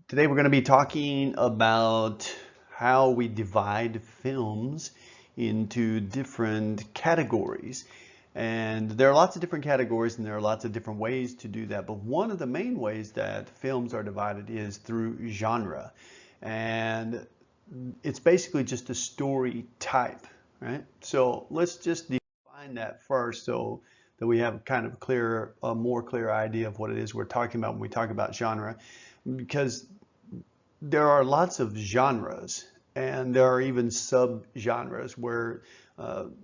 Today we're going to be talking about how we divide films into different categories. And there are lots of different categories and there are lots of different ways to do that. But one of the main ways that films are divided is through genre. And it's basically just a story type, right? So let's just define that first so that we have kind of a more clear idea of what it is we're talking about when we talk about genre. Because there are lots of genres, and there are even sub-genres where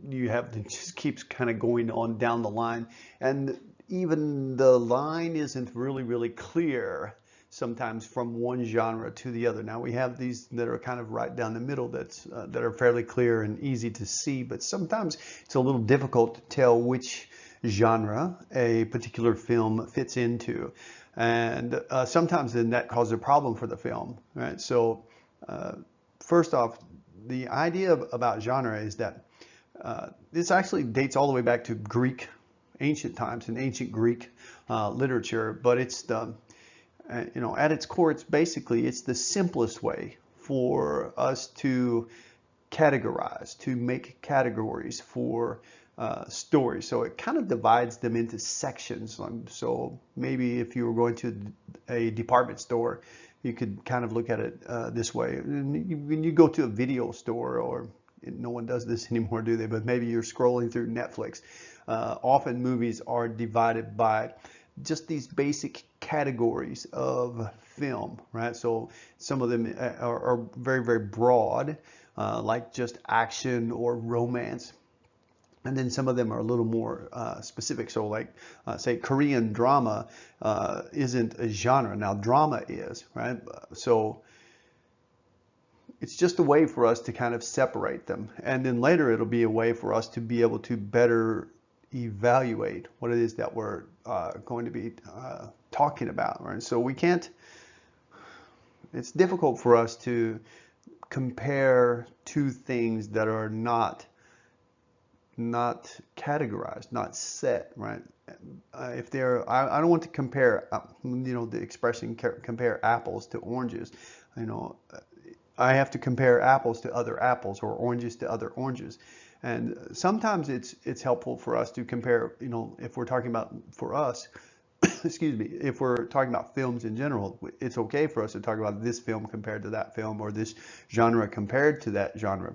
you have it just keeps kind of going on down the line, and even the line isn't really clear sometimes from one genre to the other. Now we have these that are kind of right down the middle that are fairly clear and easy to see, but sometimes it's a little difficult to tell which genre a particular film fits into. And sometimes then that causes a problem for the film, right? So uh, first off, the idea about genre is that this actually dates all the way back to Greek, ancient times and ancient Greek literature, but it's at its core, it's the simplest way for us to categorize, to make categories for stories. So it kind of divides them into sections. So maybe if you were going to a department store, you could kind of look at it this way. When you go to a video store, or no one does this anymore, do they? But maybe you're scrolling through Netflix. Often movies are divided by just these basic categories of film, right? So some of them are very broad, like just action or romance. And then some of them are a little more specific. So like, say, Korean drama isn't a genre. Now, drama is, right? So it's just a way for us to kind of separate them. And then later it'll be a way for us to be able to better evaluate what it is that we're going to be talking about, right? So we can't, it's difficult for us to compare two things that are not categorized, not set, right? If they're, I don't want to compare, the expression compare apples to oranges. You know, I have to compare apples to other apples or oranges to other oranges. And sometimes it's helpful for us to compare, if we're talking about for us, excuse me, if we're talking about films in general, it's okay for us to talk about this film compared to that film or this genre compared to that genre.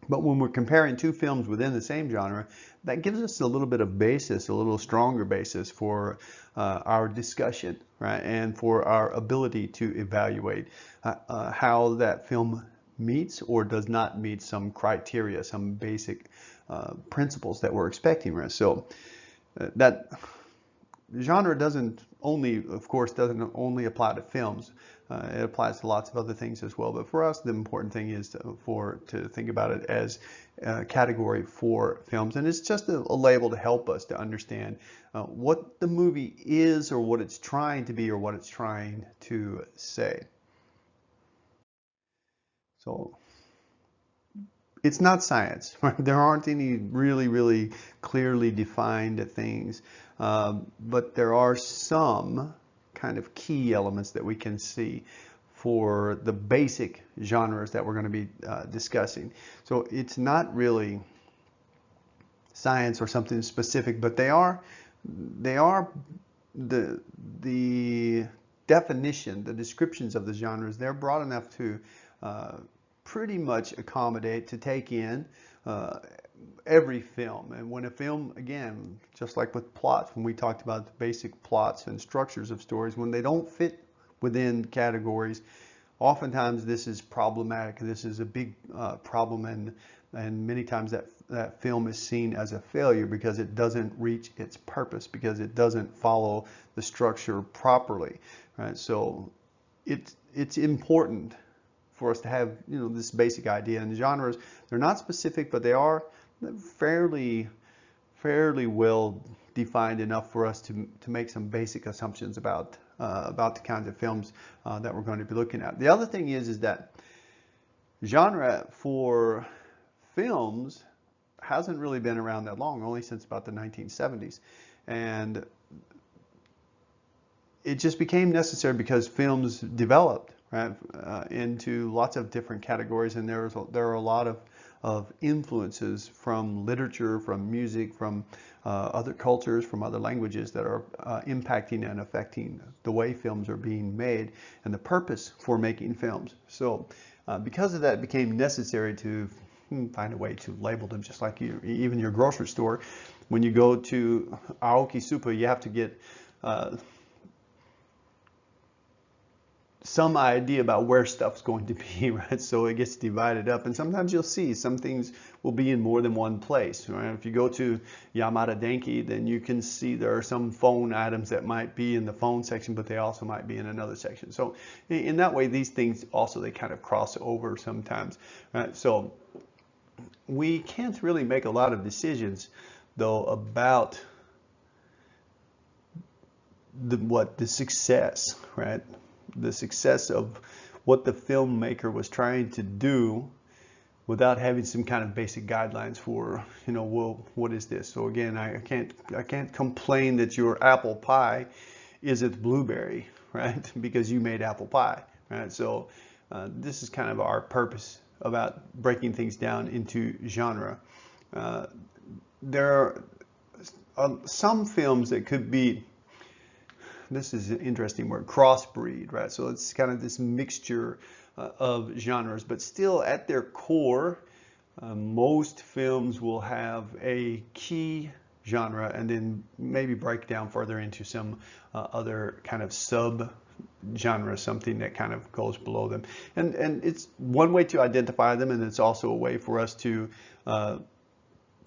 But when we're comparing two films within the same genre, that gives us a little bit of basis, a little stronger basis for our discussion, right? And for our ability to evaluate how that film meets or does not meet some criteria, some basic principles that we're expecting, right? So that genre doesn't only, of course, doesn't only apply to films. It applies to lots of other things as well. But for us, the important thing is to think about it as a category for films. And it's just a label to help us to understand what the movie is or what it's trying to be or what it's trying to say. So it's not science, right? There aren't any really clearly defined things, but there are some kind of key elements that we can see for the basic genres that we're going to be discussing. So it's not really science or something specific, but they are the the definition, the descriptions of the genres. They're broad enough to uh, pretty much accommodate, to take in uh, every film. And when a film, again, just like with plots, when we talked about the basic plots and structures of stories, when they don't fit within categories, oftentimes this is problematic. This is a big problem, and many times that film is seen as a failure because it doesn't reach its purpose, because it doesn't follow the structure properly, right? So it's important for us to have this basic idea. And genres, they're not specific, but they are fairly well defined enough for us to make some basic assumptions about the kinds of films that we're going to be looking at. The other thing is that genre for films hasn't really been around that long, only since about the 1970s. And it just became necessary because films developed, right, into lots of different categories, and there are a lot of influences from literature, from music, from other cultures, from other languages that are impacting and affecting the way films are being made and the purpose for making films. So because of that, it became necessary to find a way to label them, just like even your grocery store. When you go to Aoki-Supa, you have to get some idea about where stuff's going to be, right? So it gets divided up, and sometimes you'll see some things will be in more than one place, right? If you go to Yamada Denki, then you can see there are some phone items that might be in the phone section, but they also might be in another section. So in that way, these things also, they kind of cross over sometimes, right? So we can't really make a lot of decisions, though, about the success, right? The success of what the filmmaker was trying to do without having some kind of basic guidelines for, well, what is this? So again, I can't complain that your apple pie isn't blueberry, right? Because you made apple pie, right? So this is kind of our purpose about breaking things down into genre. There are some films that could be, this is an interesting word, crossbreed, right? So it's kind of this mixture of genres, but still at their core, most films will have a key genre and then maybe break down further into some other kind of sub genre, something that kind of goes below them. And it's one way to identify them, and it's also a way for us to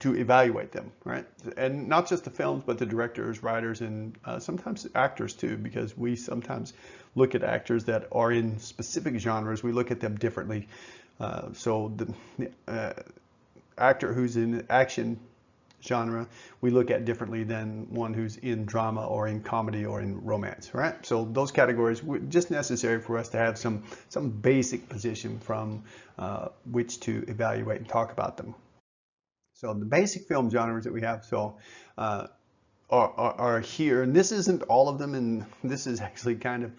evaluate them, right? And not just the films, but the directors, writers, and sometimes actors too, because we sometimes look at actors that are in specific genres, we look at them differently. So the actor who's in action genre, we look at differently than one who's in drama or in comedy or in romance, right? So those categories were just necessary for us to have some basic position from which to evaluate and talk about them. So the basic film genres that we have are here, and this isn't all of them, and this is actually kind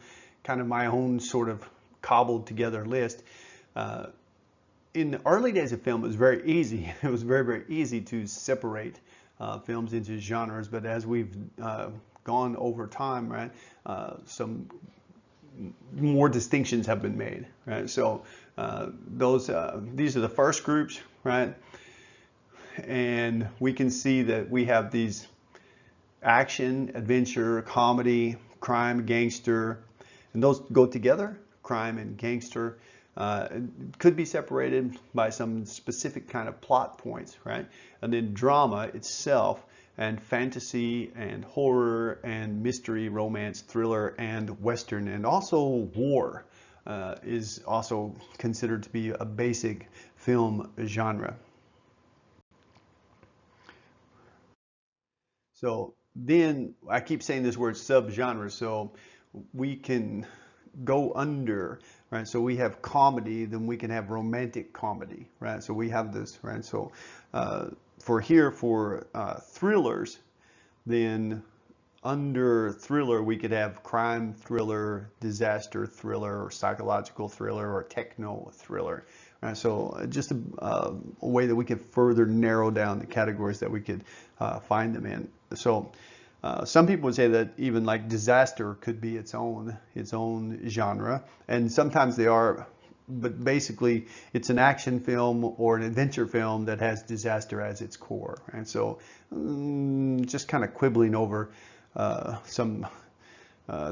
of my own sort of cobbled together list. In the early days of film, it was very easy. It was very, very easy to separate films into genres, but as we've gone over time, right, some more distinctions have been made, right? So these are the first groups, right? And we can see that we have these action, adventure, comedy, crime, gangster, and those go together, crime and gangster. Could be separated by some specific kind of plot points, right? And then drama itself, and fantasy, and horror, and mystery, romance, thriller, and western, and also war is also considered to be a basic film genre. So then I keep saying this word subgenre, so we can go under, right? So we have comedy, then we can have romantic comedy, right? So we have this, right? So for thrillers, then under thriller we could have crime thriller, disaster thriller, or psychological thriller, or techno thriller. Right? So just a way that we could further narrow down the categories that we could find them in. So some people would say that even like disaster could be its own genre, and sometimes they are, but basically it's an action film or an adventure film that has disaster as its core. And so just kind of quibbling over some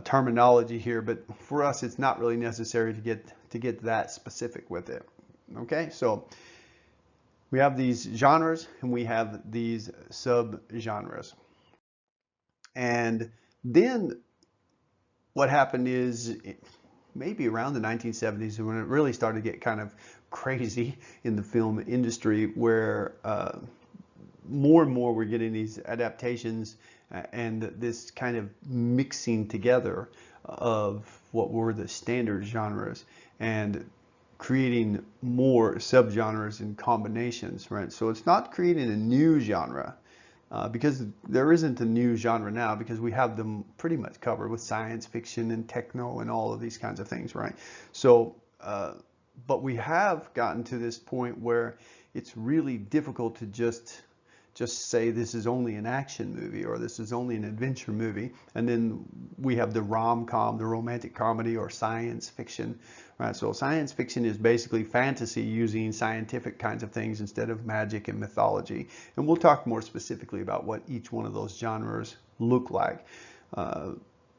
terminology here, but for us it's not really necessary to get that specific with it. Okay, so we have these genres and we have these sub-genres. And then what happened is maybe around the 1970s when it really started to get kind of crazy in the film industry, where more and more we're getting these adaptations and this kind of mixing together of what were the standard genres and creating more subgenres and combinations, right? So it's not creating a new genre, because there isn't a new genre now, because we have them pretty much covered with science fiction and techno and all of these kinds of things, right? So, but we have gotten to this point where it's really difficult to just say this is only an action movie or this is only an adventure movie. And then we have the rom-com, the romantic comedy, or science fiction, right? So science fiction is basically fantasy using scientific kinds of things instead of magic and mythology. And we'll talk more specifically about what each one of those genres look like.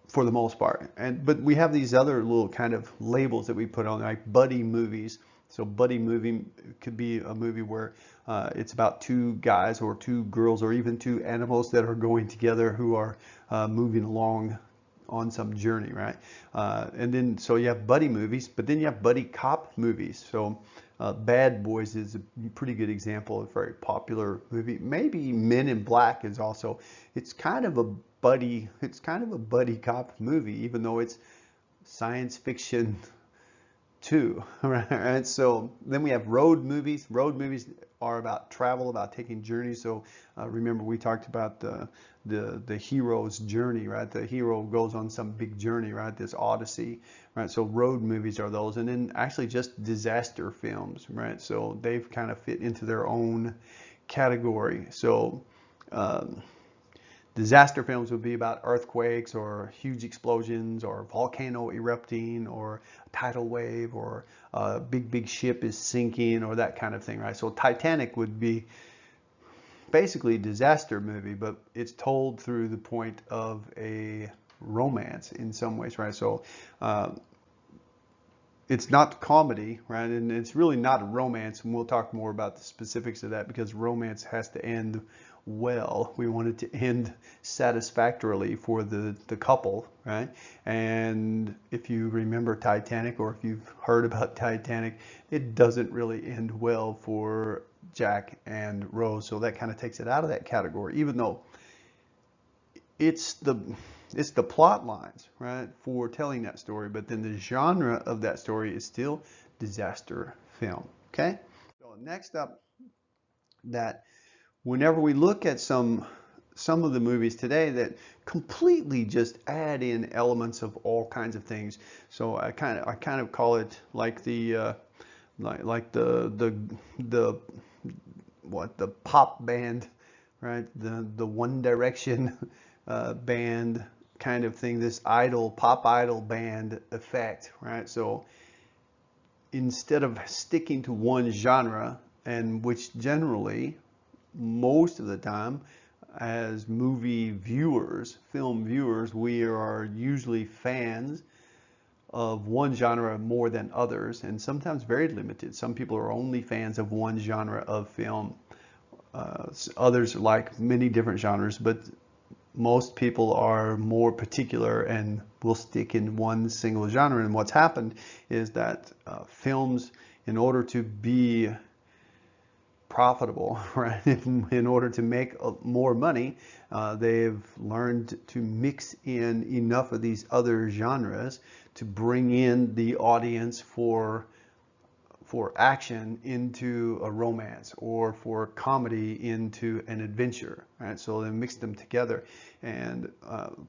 For the most part. But we have these other little kind of labels that we put on, like buddy movies. So buddy movie could be a movie where it's about two guys or two girls or even two animals that are going together who are moving along on some journey, right? And then so you have buddy movies, but then you have buddy cop movies. So Bad Boys is a pretty good example of a very popular movie. Maybe Men in Black is also, it's kind of a buddy cop movie, even though it's science fiction too, right? So then we have road movies. Road movies are about travel, about taking journeys. So remember we talked about the hero's journey, right? The hero goes on some big journey, right? This Odyssey, right? So road movies are those, and then actually just disaster films, right? So they've kind of fit into their own category. So disaster films would be about earthquakes or huge explosions or volcano erupting or a tidal wave or a big ship is sinking or that kind of thing, right? So Titanic would be basically a disaster movie, but it's told through the point of a romance in some ways, right? So it's not comedy, right? And it's really not a romance, and we'll talk more about the specifics of that because romance has to end well. We want it to end satisfactorily for the couple, right? And if you remember Titanic, or if you've heard about Titanic, it doesn't really end well for Jack and Rose. So that kind of takes it out of that category, even though it's the plot lines, right, for telling that story, but then the genre of that story is still disaster film. Okay? So next up, that whenever we look at some of the movies today that completely just add in elements of all kinds of things. So I kind of call it like the the pop band, right? The One Direction band kind of thing, this pop idol band effect, right? So instead of sticking to one genre, and which generally most of the time as movie viewers, film viewers, we are usually fans of one genre more than others, and sometimes very limited. Some people are only fans of one genre of film. Others like many different genres, but most people are more particular and will stick in one single genre. And what's happened is that films, in order to be profitable, right, in order to make more money, they've learned to mix in enough of these other genres to bring in the audience for action into a romance, or for comedy into an adventure, right? So they mix them together. And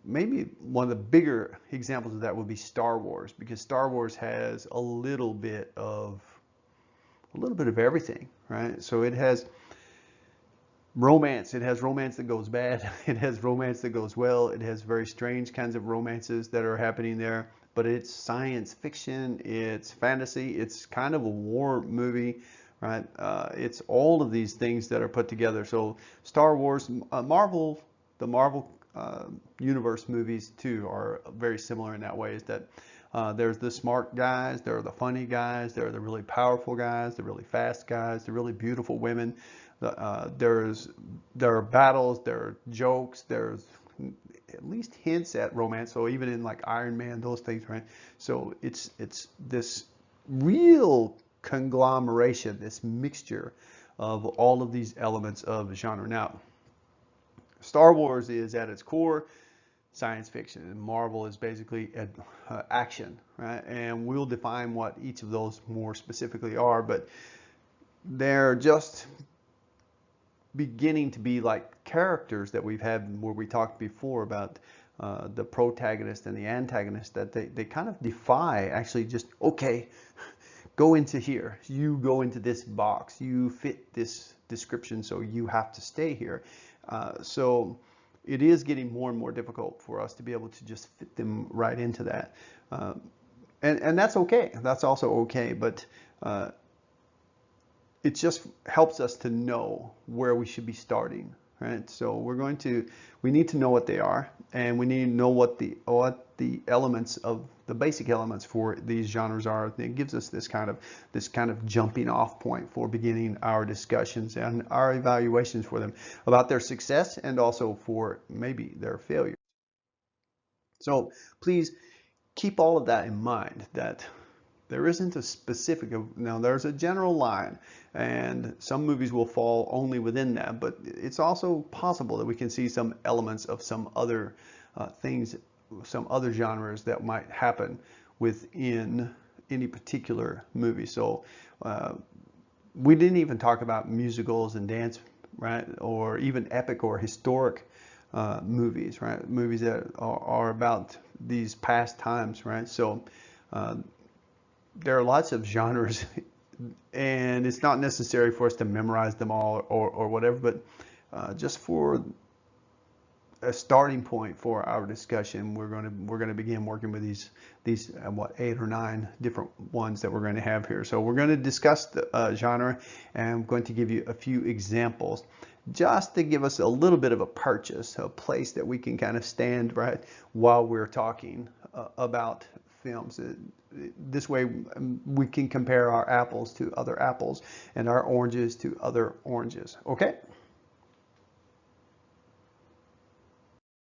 maybe one of the bigger examples of that would be Star Wars, because Star Wars has a little bit of everything, right? So it has romance. It has romance that goes bad. It has romance that goes well. It has very strange kinds of romances that are happening there. But it's science fiction. It's fantasy. It's kind of a war movie, right? It's all of these things that are put together. So Star Wars, the Marvel universe movies too are very similar in that way. Is that there's the smart guys, there are the funny guys, there are the really powerful guys, the really fast guys, the really beautiful women. There are battles, there are jokes, there's at least hints at romance. So even in like Iron Man, those things, right? So it's this real conglomeration, this mixture of all of these elements of genre. Now, Star Wars is at its core science fiction, and Marvel is basically action, right? And we'll define what each of those more specifically are, but they're just beginning to be like characters that we've had where we talked before about the protagonist and the antagonist, that they kind of defy actually just, okay, go into here, you go into this box, you fit this description, so you have to stay here. So it is getting more and more difficult for us to be able to just fit them right into that. And that's okay. That's also okay, but it just helps us to know where we should be starting, right? So we need to know what they are, and we need to know what the elements of the basic elements for these genres are. It gives us this kind of jumping off point for beginning our discussions and our evaluations for them about their success and also for maybe their failure. So please keep all of that in mind, that there isn't a specific, now there's a general line, and some movies will fall only within that, but it's also possible that we can see some elements of some other things, some other genres that might happen within any particular movie. So we didn't even talk about musicals and dance, right? Or even epic or historic movies, right? Movies that are about these past times, right? So there are lots of genres, and it's not necessary for us to memorize them all or whatever, but just for a starting point for our discussion, we're going to begin working with these what, 8 or 9 different ones that we're going to have here. So we're going to discuss the genre, and I'm going to give you a few examples just to give us a little bit of a purchase, a place that we can kind of stand right while we're talking about films. This way we can compare our apples to other apples and our oranges to other oranges. Okay?